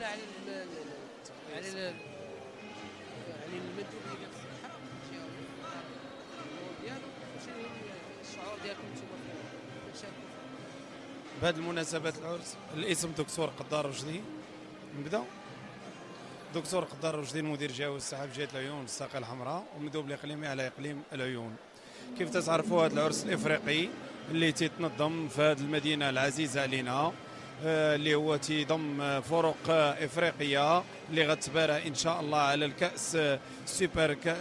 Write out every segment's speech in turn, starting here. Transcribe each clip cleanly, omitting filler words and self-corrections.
ولا على على على المندوبيه ديال الصحه شي النور ديالو وشنو الشعور ديالكم نتوما كتشاركوا بهذه المناسبات العرس. الاسم دكتور قدار رشدي. نبدا. دكتور قدار رشدي المدير جهوي الصحه في جهه العيون الساقيه الحمراء ومندوب الاقليمي على اقليم العيون. كيف تتعرفوا هذا العرس الافريقي اللي تيتنظم في هذه المدينه العزيزه علينا، اللي هو تيضم فرق افريقيه اللي غتبارى ان شاء الله على الكاس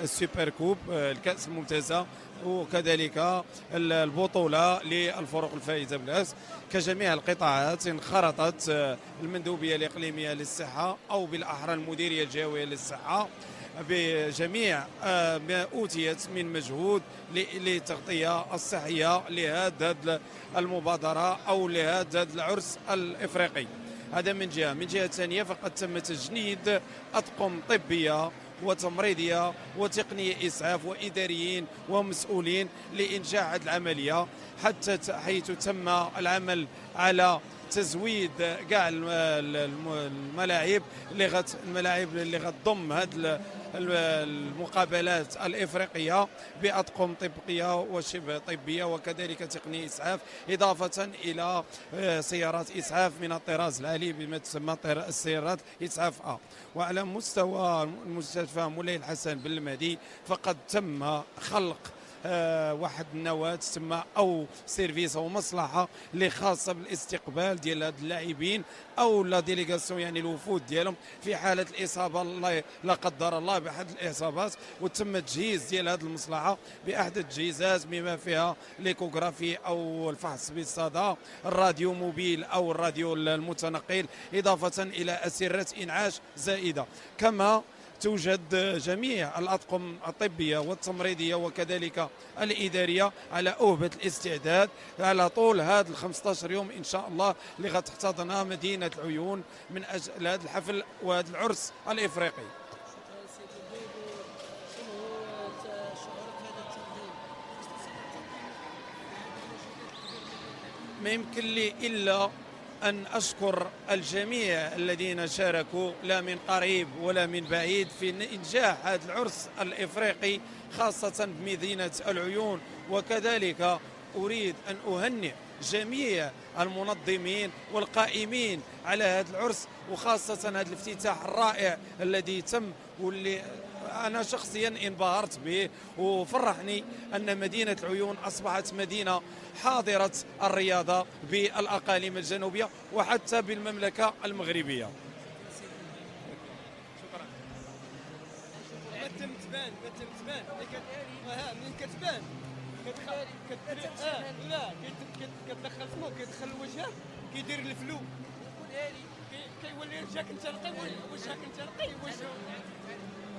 السوبر كوب، الكاس الممتازه، وكذلك البطوله للفرق الفائزه بالكاس. كجميع القطاعات انخرطت المندوبيه الاقليميه للصحه او بالاحرى المديريه الجهويه للصحه بجميع ما أوتيت من مجهود للتغطية الصحية لهذه المبادرة أو لهذا العرس الإفريقي. هذا من جهة. من جهة ثانية فقد تم تجنيد أطقم طبية وتمريضية وتقنية إسعاف وإداريين ومسؤولين لإنجاح هذه العملية، حيث تم العمل على تزويد كاع الملاعب اللي غتضم هذه المقابلات الافريقيه باطقم طبيه وشبه طبيه وكذلك تقنيه اسعاف، اضافه الى سيارات اسعاف من الطراز العالي بما تسمى السيارات اسعاف وعلى مستوى المستشفى مولاي الحسن بن المهدي فقد تم خلق واحد النواه تسمى او سيرفيس او مصلحه اللي خاصه بالاستقبال ديال هاد اللاعبين او لا ديليغاسيون، يعني الوفود ديالهم في حاله الاصابه الله لا قدر الله باحد الاصابات. وتم تجهيز ديال هذه المصلحه باحد التجهيزات بما فيها ليكوغرافي او الفحص بالصدى، الراديو موبيل او الراديو المتنقل، اضافه الى اسره انعاش زائده. كما توجد جميع الأطقم الطبية والتمريضية وكذلك الإدارية على أهبة الاستعداد على طول هذا 15 يوم إن شاء الله اللي غتحتضنها مدينة العيون من أجل هذا الحفل وهذا العرس الإفريقي. ما يمكن لي إلا أن أشكر الجميع الذين شاركوا لا من قريب ولا من بعيد في إنجاح هذا العرس الإفريقي خاصة بمدينة العيون. وكذلك أريد أن أهنئ جميع المنظمين والقائمين على هذا العرس، وخاصة هذا الافتتاح الرائع الذي تم واللي أنا شخصيا انبهرت به، وفرحني أن مدينة العيون أصبحت مدينة حاضرة الرياضة بالأقاليم الجنوبية وحتى بالمملكة المغربية. شكرا. ما تبان من كتبان لا كتدخل فمو كيدخل وجهك كيدير الفلو كيولي وجهك انت نقي وجهك انت نقي وجهك